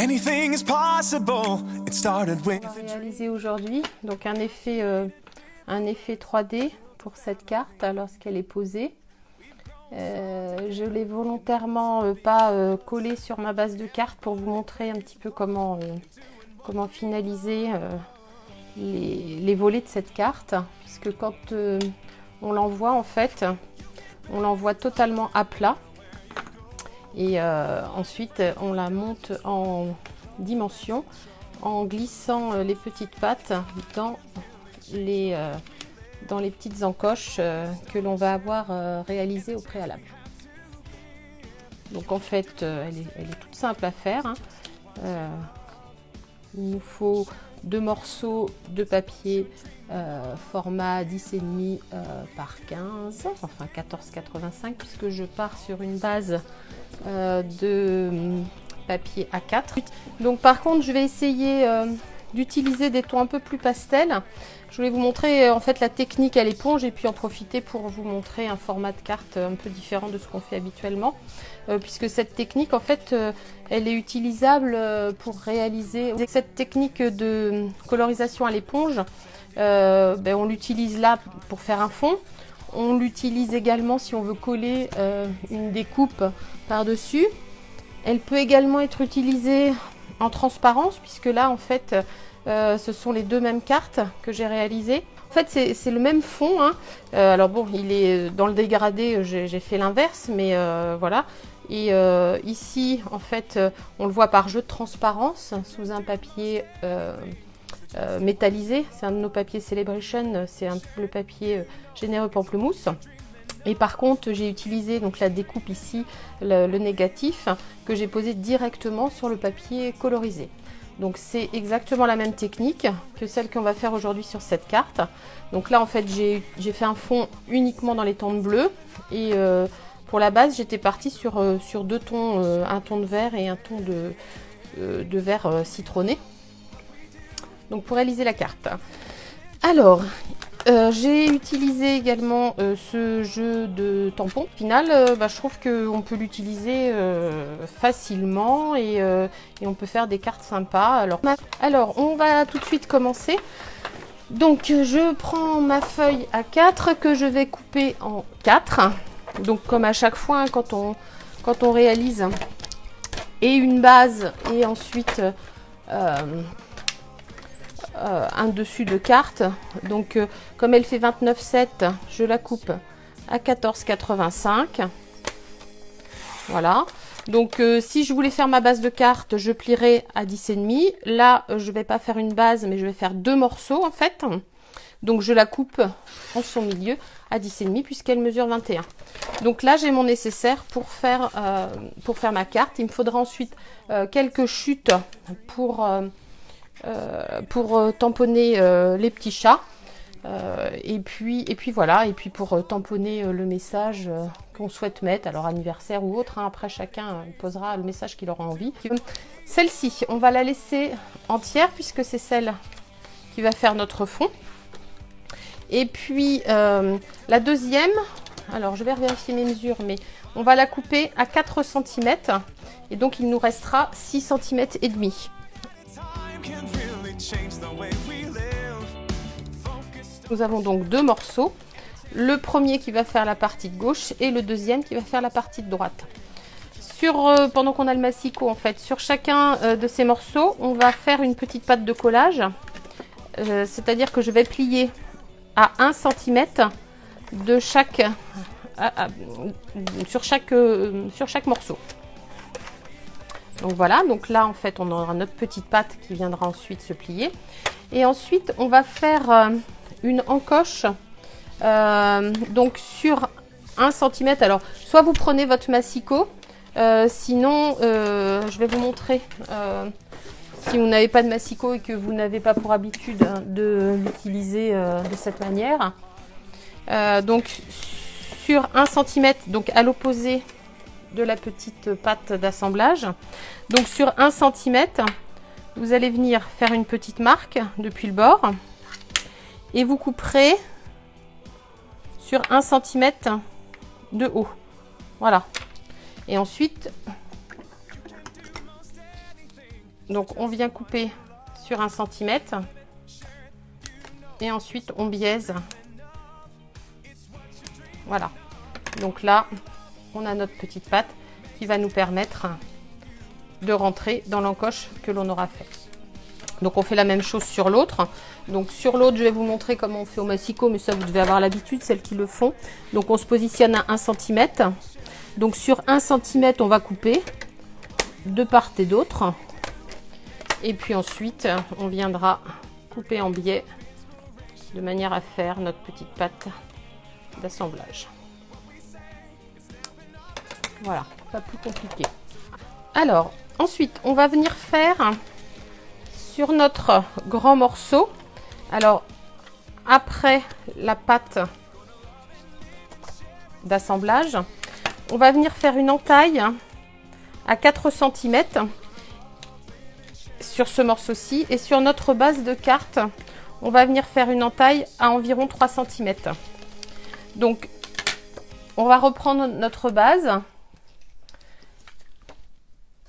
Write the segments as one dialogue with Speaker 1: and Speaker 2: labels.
Speaker 1: Anything is possible. It started with.
Speaker 2: On va réaliser aujourd'hui donc un effet 3D pour cette carte lorsqu'elle est posée. Je l'ai volontairement pas collé sur ma base de carte pour vous montrer un petit peu comment finaliser les volets de cette carte, puisque quand on l'envoie, en fait, on l'envoie totalement à plat et ensuite on la monte en dimension en glissant les petites pattes dans les petites encoches que l'on va avoir réalisées au préalable. Donc en fait, elle est toute simple à faire, hein. Il nous faut 2 morceaux de papier format 10,5 par 15, enfin 14,85, puisque je pars sur une base de papier A4. Donc par contre, je vais essayer d'utiliser des tons un peu plus pastels. Je voulais vous montrer en fait la technique à l'éponge et puis en profiter pour vous montrer un format de carte un peu différent de ce qu'on fait habituellement, puisque cette technique en fait elle est utilisable pour réaliser cette technique de colorisation à l'éponge. On l'utilise là pour faire un fond. On l'utilise également si on veut coller une découpe par-dessus. Elle peut également être utilisée en transparence, puisque là en fait ce sont les 2 mêmes cartes que j'ai réalisées. En fait c'est le même fond, hein. Alors bon, il est dans le dégradé, j'ai fait l'inverse, mais voilà. Et ici en fait on le voit par jeu de transparence sous un papier métallisé. C'est un de nos papiers Celebration, c'est le papier généreux pamplemousse. Et par contre, j'ai utilisé donc la découpe ici, le négatif, que j'ai posé directement sur le papier colorisé. Donc c'est exactement la même technique que celle qu'on va faire aujourd'hui sur cette carte. Donc là en fait j'ai fait un fond uniquement dans les tons de bleu. Et pour la base j'étais partie sur 2 tons, un ton de vert et un ton de vert citronné. Donc pour réaliser la carte. Alors, j'ai utilisé également ce jeu de tampons. Au final, je trouve qu'on peut l'utiliser facilement et on peut faire des cartes sympas. Alors, on va tout de suite commencer. Donc, je prends ma feuille A4 que je vais couper en 4. Donc, comme à chaque fois, hein, quand on réalise et une base et ensuite un dessus de carte. Donc comme elle fait 29,7, je la coupe à 14,85. Voilà. Donc si je voulais faire ma base de carte, je plierais à 10,5. Là je vais pas faire une base, mais je vais faire 2 morceaux en fait. Donc je la coupe en son milieu à 10,5 puisqu'elle mesure 21. Donc là j'ai mon nécessaire pour faire ma carte. Il me faudra ensuite quelques chutes pour tamponner les petits chats et puis voilà, et puis pour tamponner le message qu'on souhaite mettre, alors anniversaire ou autre, hein. Après chacun posera le message qu'il aura envie. Celle-ci on va la laisser entière puisque c'est celle qui va faire notre fond. Et puis la deuxième, alors je vais vérifier mes mesures, mais on va la couper à 4 cm et donc il nous restera 6 cm et demi. Nous avons donc 2 morceaux, le premier qui va faire la partie de gauche et le deuxième qui va faire la partie de droite. Pendant qu'on a le massicot, en fait, sur chacun de ces morceaux, on va faire une petite patte de collage, c'est-à-dire que je vais plier à 1 cm de chaque, sur chaque morceau. Donc voilà, donc là en fait on aura notre petite patte qui viendra ensuite se plier. Et ensuite on va faire une encoche donc sur 1 cm. Alors soit vous prenez votre massicot, sinon je vais vous montrer si vous n'avez pas de massicot et que vous n'avez pas pour habitude de l'utiliser de cette manière. Donc sur 1 cm, donc à l'opposé de la petite patte d'assemblage. Donc sur 1 cm, vous allez venir faire une petite marque depuis le bord et vous couperez sur 1 cm de haut. Voilà. Et ensuite, Donc on vient couper sur 1 cm et ensuite on biaise. Voilà. Donc là, on a notre petite pâte qui va nous permettre de rentrer dans l'encoche que l'on aura fait. Donc on fait la même chose sur l'autre. Donc sur l'autre, je vais vous montrer comment on fait au massicot, mais ça vous devez avoir l'habitude, celles qui le font. Donc on se positionne à 1 cm. Donc sur 1 cm, on va couper de part et d'autre. Et puis ensuite, on viendra couper en biais de manière à faire notre petite pâte d'assemblage. Voilà, pas plus compliqué. Alors, ensuite, on va venir faire sur notre grand morceau. Alors, après la pâte d'assemblage, on va venir faire une entaille à 4 cm sur ce morceau-ci. Et sur notre base de carte, on va venir faire une entaille à environ 3 cm. Donc, on va reprendre notre base.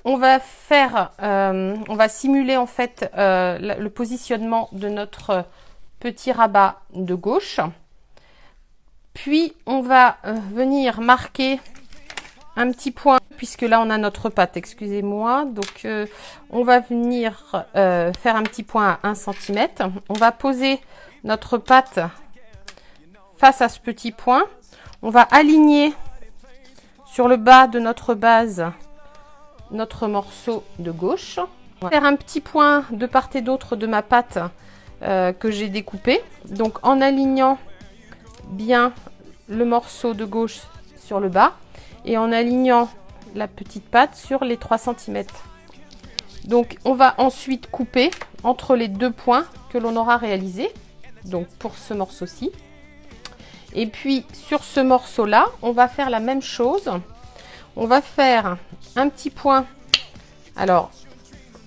Speaker 2: On va faire, on va simuler en fait le positionnement de notre petit rabat de gauche. Puis on va venir marquer un petit point, puisque là on a notre pâte, excusez-moi. Donc on va venir faire un petit point à 1 cm. On va poser notre pâte face à ce petit point. On va aligner sur le bas de notre base notre morceau de gauche. On va faire un petit point de part et d'autre de ma pâte que j'ai découpé. Donc en alignant bien le morceau de gauche sur le bas et en alignant la petite pâte sur les 3 cm. Donc on va ensuite couper entre les deux points que l'on aura réalisés. Donc pour ce morceau-ci. Et puis sur ce morceau-là, on va faire la même chose. On va faire un petit point, alors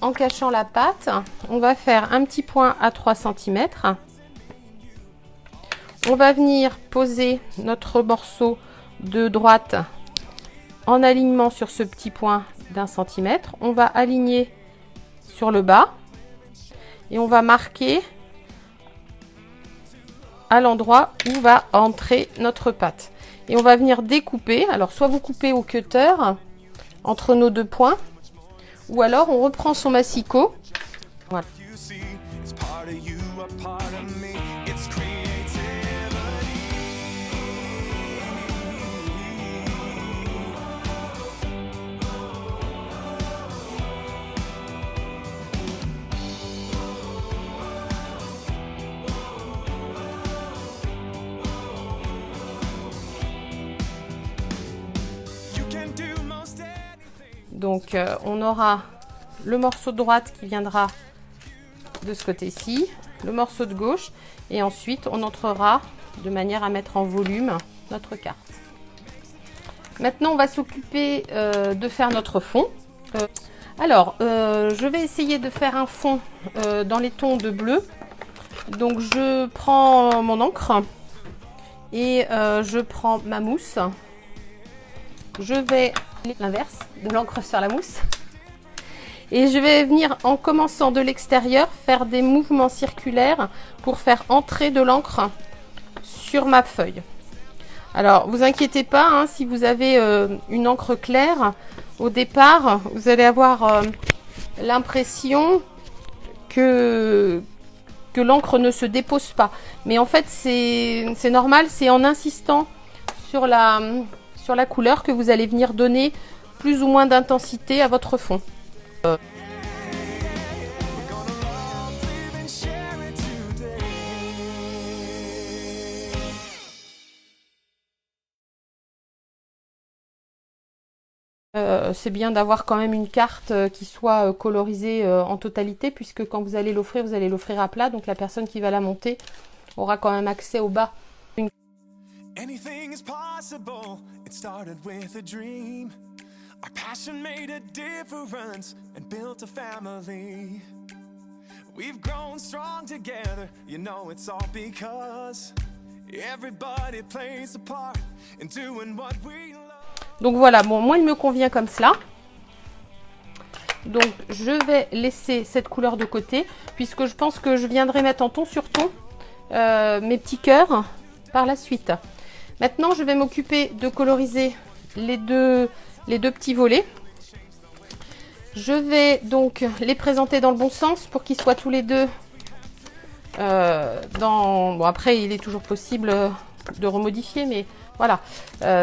Speaker 2: en cachant la pâte, on va faire un petit point à 3 cm. On va venir poser notre morceau de droite en alignement sur ce petit point d'1 cm. On va aligner sur le bas et on va marquer à l'endroit où va entrer notre pâte. Et on va venir découper. Alors, soit vous coupez au cutter entre nos deux points, ou alors on reprend son massicot. Voilà. Donc on aura le morceau de droite qui viendra de ce côté-ci, le morceau de gauche, et ensuite on entrera de manière à mettre en volume notre carte. Maintenant on va s'occuper de faire notre fond. Je vais essayer de faire un fond dans les tons de bleu. Donc je prends mon encre et je prends ma mousse. Je vais l'inverse de l'encre sur la mousse et je vais venir, en commençant de l'extérieur, faire des mouvements circulaires pour faire entrer de l'encre sur ma feuille. Alors vous inquiétez pas, hein, si vous avez une encre claire au départ, vous allez avoir l'impression que l'encre ne se dépose pas, mais en fait c'est normal, c'est en insistant sur la couleur que vous allez venir donner plus ou moins d'intensité à votre fond. C'est bien d'avoir quand même une carte qui soit colorisée en totalité, puisque quand vous allez l'offrir à plat, donc la personne qui va la monter aura quand même accès au bas.
Speaker 1: Anything is possible. It started with a dream. Our passion made a difference and built a family. We've grown strong together. You know it's all because everybody plays a part in doing what we love.
Speaker 2: Donc voilà, bon, moi il me convient comme cela. Donc je vais laisser cette couleur de côté puisque je pense que je viendrai mettre en ton sur ton mes petits cœurs par la suite. Maintenant je vais m'occuper de coloriser les deux petits volets. Je vais donc les présenter dans le bon sens pour qu'ils soient tous les deux bon, après il est toujours possible de remodifier, mais voilà,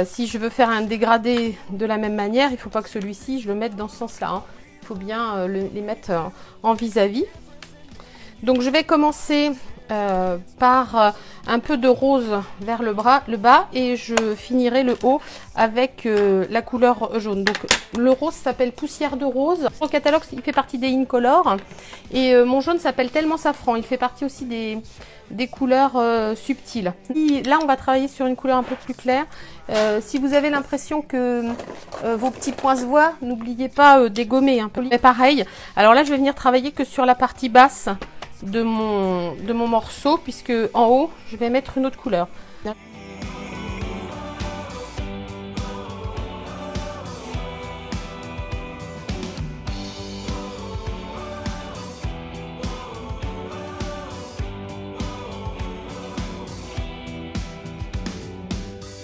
Speaker 2: si je veux faire un dégradé de la même manière, il ne faut pas que celui-ci je le mette dans ce sens là, hein. Il faut bien les mettre en vis-à-vis. Donc je vais commencer par un peu de rose vers le bas, et je finirai le haut avec la couleur jaune. Donc le rose s'appelle Poussière de rose. Au catalogue il fait partie des Incolor, et mon jaune s'appelle Tellement Safran. Il fait partie aussi des couleurs subtiles. Là on va travailler sur une couleur un peu plus claire. Si vous avez l'impression que vos petits points se voient, n'oubliez pas dégommer un peu. Pareil, alors là je vais venir travailler que sur la partie basse de mon morceau, puisque en haut je vais mettre une autre couleur.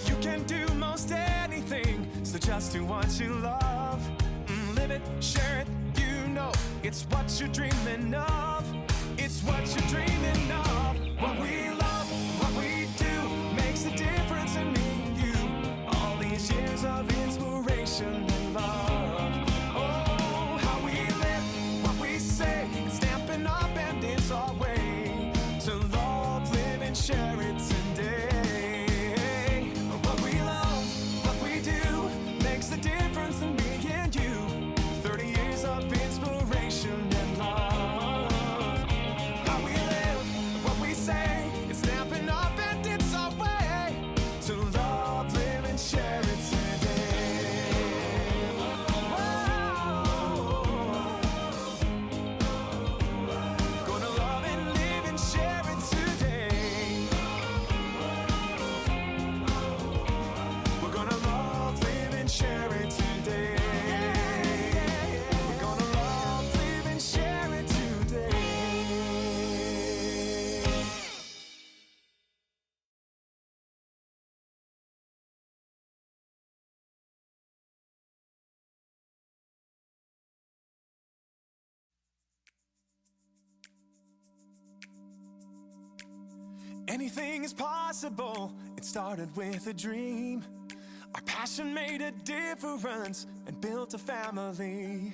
Speaker 1: You can do most anything, so just do what you love. Live it, share it, you know it's what you're dreaming of. It's what you're dreaming of. What we love, what we do, makes a difference in me and you. All these years of inspiration and love. Oh, how we live, what we say, it's stamping up and it's our way to love, live and share it today. What we love, what we do, makes a difference in me and you. 30 years of inspiration and love. Anything is possible, it started with a dream. Our passion made a difference and built a family.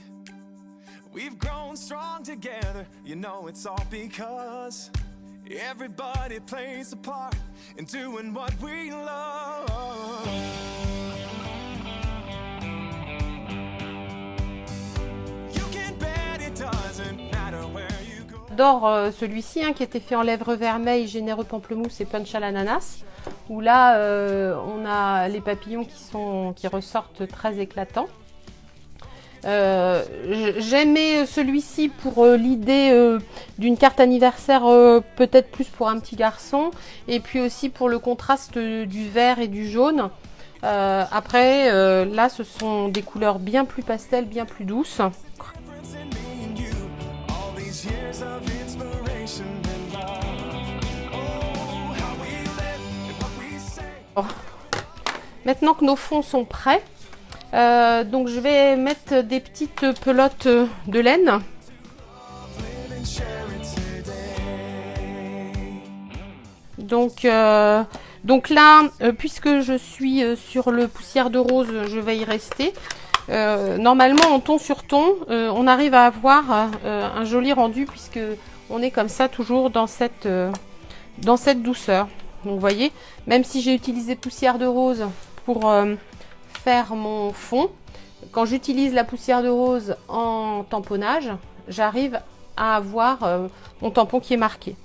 Speaker 1: We've grown strong together, you know it's all because everybody plays a part in doing what we love. You can bet it doesn't matter where you go.
Speaker 2: J'adore celui-ci qui était fait en lèvres vermeilles, généreux pamplemousse et punch à l'ananas, où là on a les papillons qui ressortent très éclatants. J'aimais celui-ci pour l'idée d'une carte anniversaire, peut-être plus pour un petit garçon, et puis aussi pour le contraste du vert et du jaune. Après là ce sont des couleurs bien plus pastel, bien plus douces. Maintenant que nos fonds sont prêts, donc je vais mettre des petites pelotes de laine. Donc là, puisque je suis sur le Poussière de rose, je vais y rester. Normalement en ton sur ton, on arrive à avoir un joli rendu, puisque on est comme ça toujours dans cette douceur. Donc vous voyez, même si j'ai utilisé Poussière de rose pour faire mon fond, quand j'utilise la Poussière de rose en tamponnage, j'arrive à avoir mon tampon qui est marqué.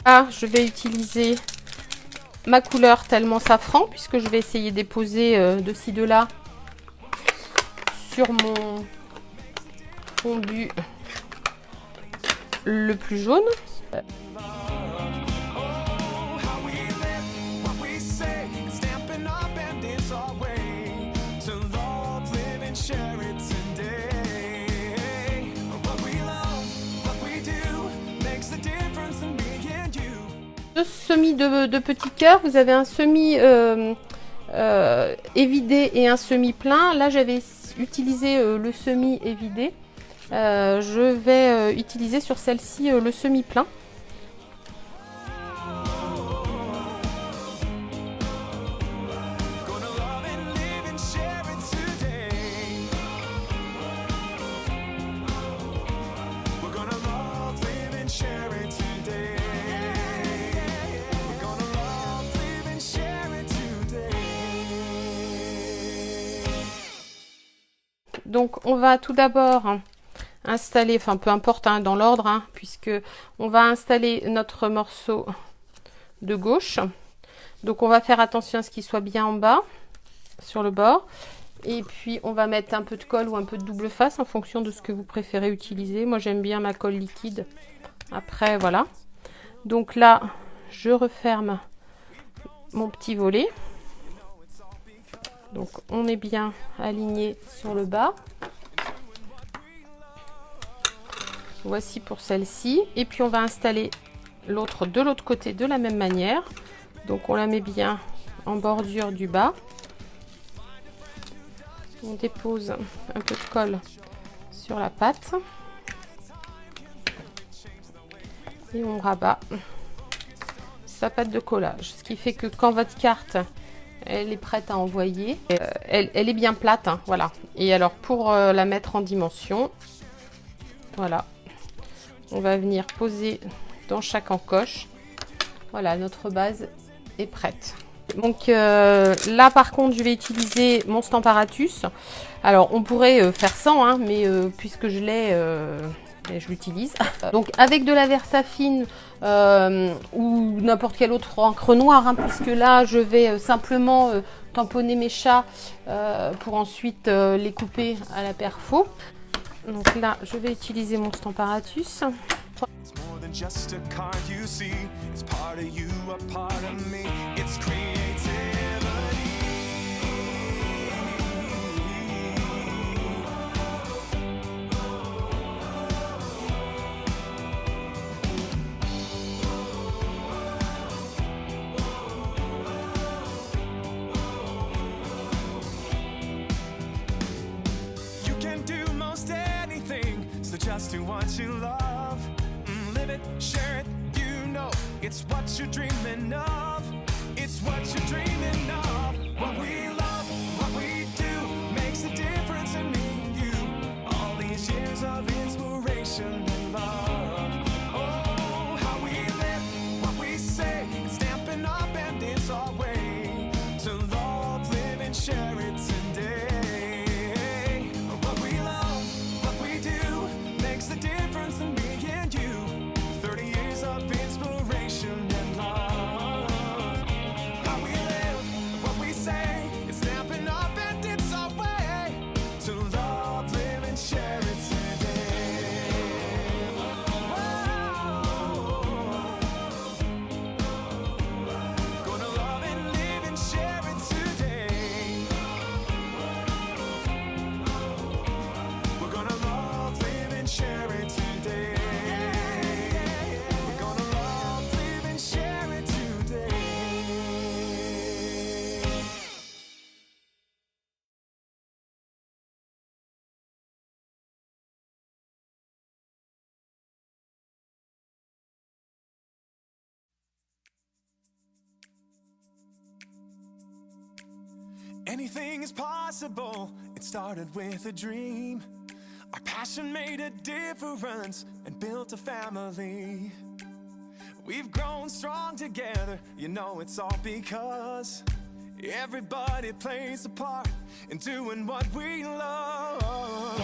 Speaker 2: Là, je vais utiliser ma couleur Tellement Safran, puisque je vais essayer de déposer de ci de là sur mon fondu le plus jaune. deux semis de petits cœurs. Vous avez un semis évidé et un semis plein. Là, j'avais utilisé le semis évidé. Je vais utiliser sur celle-ci le semis plein. Donc on va tout d'abord installer, enfin peu importe hein, dans l'ordre, hein, puisque on va installer notre morceau de gauche. Donc on va faire attention à ce qu'il soit bien en bas, sur le bord. Et puis on va mettre un peu de colle ou un peu de double face en fonction de ce que vous préférez utiliser. Moi j'aime bien ma colle liquide. Après voilà. Donc là je referme mon petit volet. Donc on est bien aligné sur le bas. Voici pour celle-ci. Et puis on va installer l'autre de l'autre côté de la même manière. Donc on la met bien en bordure du bas. On dépose un peu de colle sur la pâte. Et on rabat sa pâte de collage. Ce qui fait que quand votre carte elle est prête à envoyer, elle est bien plate, hein, voilà. Et alors pour la mettre en dimension, voilà, on va venir poser dans chaque encoche. Voilà, notre base est prête. Donc là par contre je vais utiliser mon Stamparatus. Alors on pourrait faire sans, hein, mais puisque je l'ai, je l'utilise. Donc avec de la Versafine ou n'importe quelle autre encre noire, hein, puisque là je vais simplement tamponner mes chats pour ensuite les couper à la perfo. Donc là je vais utiliser mon Stamparatus. Just a card you see, it's part of you, a part of me, it's You can do most anything, so just do what you love. Share it, you know, it's what you're dreaming of. It's what you're dreaming of. What we love, what we do, makes a difference in me and you. All these years of inspiration and love. Oh, how we live, what we say, it's stamping up and it's our way to love, live and share it today. What we love, what we do, makes a difference in me and you. Of inspiration and love. How we live, what we say, it's stamping up and it's our way to love, live and share it today. Whoa. Gonna love and live and share it today. We're gonna love, live and share it today.
Speaker 1: Anything is possible, it started with a dream. Our passion made a difference and built a family. We've grown strong together, you know it's all because everybody plays a part in doing what we love.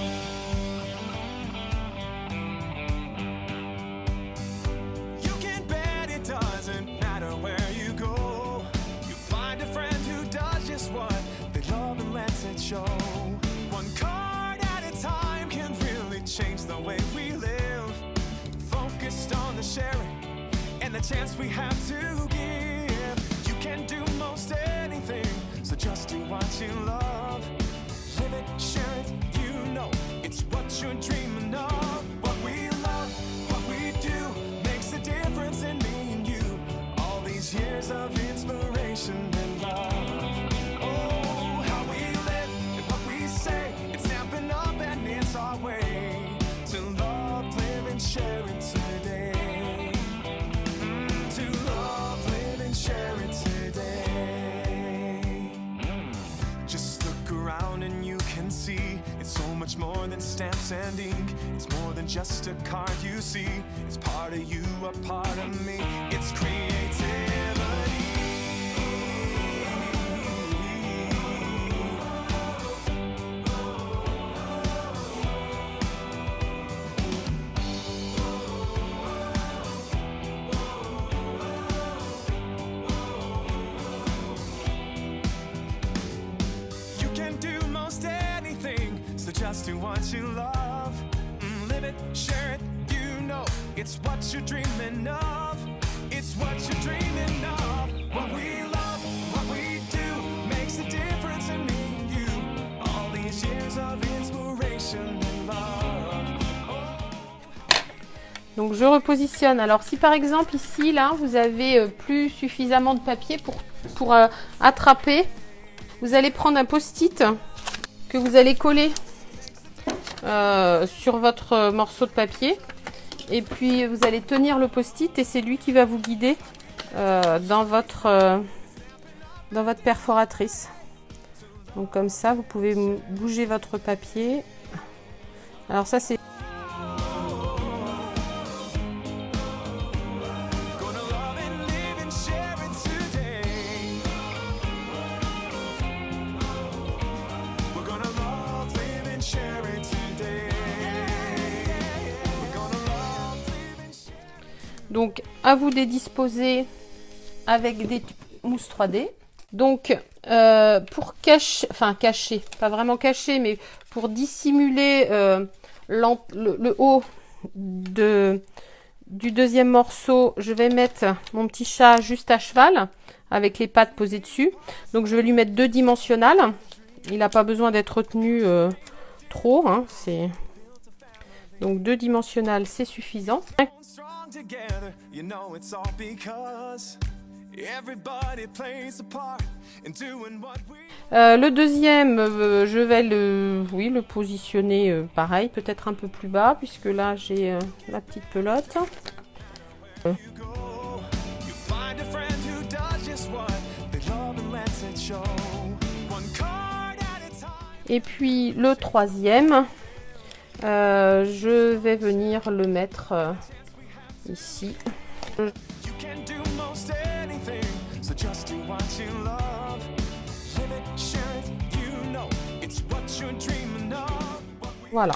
Speaker 1: You can bet it doesn't matter where you go. You find a friend who does just what they love and lets it show. One card at a time can really change the way we live. Focused on the sharing and the chance we have to give. You can do most anything, so just do what you love. Live it, share it, you know it's what you're dreaming of. What we love, what we do, makes a difference in me and you. All years of inspiration and love. Oh, how we live and what we say, it's snapping up and it's our way to love, live and share it today. To love, live and share it today. Just look around and you can see it's so much more than stamps and ink. It's more than just a card you see. It's part of you, a part of me. It's creativity. You can do most anything, so just do what you love. Live it, share it, you know it's what you're dreaming of. It's what you're dreaming of. What we love, what we do makes a difference in me and you. All these years of inspiration and love.
Speaker 2: Donc je repositionne. Alors si par exemple ici, là, vous avez plus suffisamment de papier pour attraper, vous allez prendre un post-it que vous allez coller sur votre morceau de papier. Et puis vous allez tenir le post-it et c'est lui qui va vous guider dans votre perforatrice. Donc comme ça, vous pouvez bouger votre papier. Alors ça c'est... Donc, à vous de disposer avec des mousses 3D. Donc, pour cacher, pas vraiment cacher, mais pour dissimuler le haut du deuxième morceau, je vais mettre mon petit chat juste à cheval avec les pattes posées dessus. Donc, je vais lui mettre 2 dimensionnales. Il n'a pas besoin d'être retenu trop. Hein, donc, 2 dimensionnales, c'est suffisant.
Speaker 1: Together, you know it's all because everybody plays a part in doing what we...
Speaker 2: Le deuxième, je vais le positionner pareil, peut-être un peu plus bas, puisque là j'ai la petite pelote. Et puis le troisième, je vais venir le mettre ici. Voilà.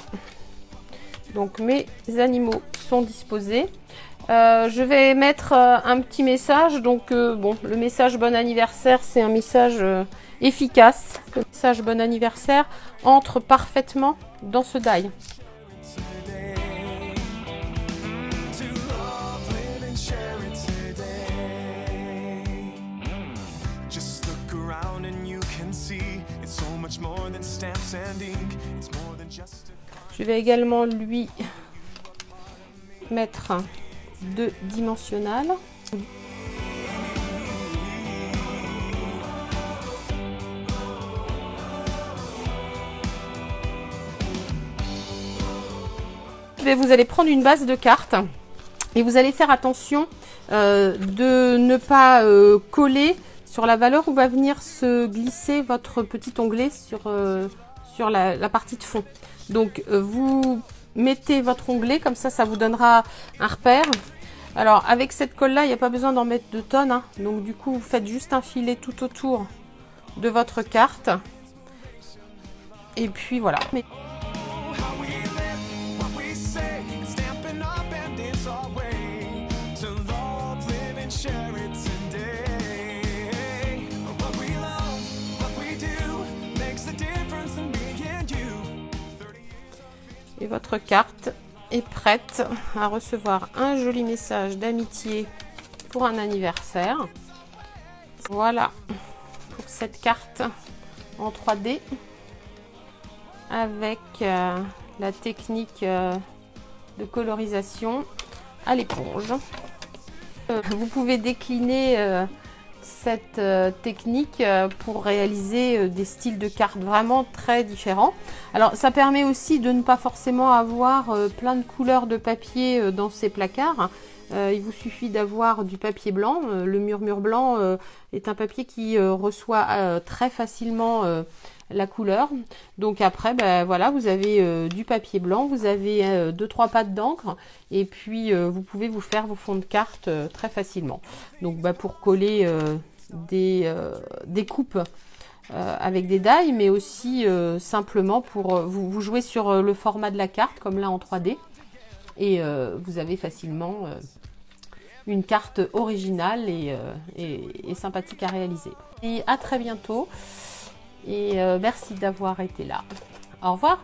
Speaker 2: Donc mes animaux sont disposés. Je vais mettre un petit message. Donc bon, le message bon anniversaire, c'est un message efficace. Le message bon anniversaire entre parfaitement dans ce die. Je vais également lui mettre 2 dimensionnales. Vous allez prendre une base de cartes et vous allez faire attention de ne pas coller sur la valeur où va venir se glisser votre petit onglet sur la partie de fond. Donc vous mettez votre onglet, comme ça vous donnera un repère. Alors avec cette colle là, il n'y a pas besoin d'en mettre de tonnes, hein. Donc du coup vous faites juste un filet tout autour de votre carte. Et puis voilà. Et votre carte est prête à recevoir un joli message d'amitié pour un anniversaire. Voilà pour cette carte en 3D avec la technique de colorisation à l'éponge. Vous pouvez décliner cette technique pour réaliser des styles de cartes vraiment très différents. Alors ça permet aussi de ne pas forcément avoir plein de couleurs de papier dans ces placards. Il vous suffit d'avoir du papier blanc. Le murmure blanc est un papier qui reçoit très facilement la couleur. Donc après, ben, voilà, vous avez du papier blanc, vous avez 2-3 pattes d'encre et puis vous pouvez vous faire vos fonds de cartes très facilement. Donc ben, pour coller des coupes avec des die, mais aussi simplement pour vous jouer sur le format de la carte, comme là en 3D. Et vous avez facilement une carte originale et sympathique à réaliser. Et à très bientôt. Et merci d'avoir été là. Au revoir.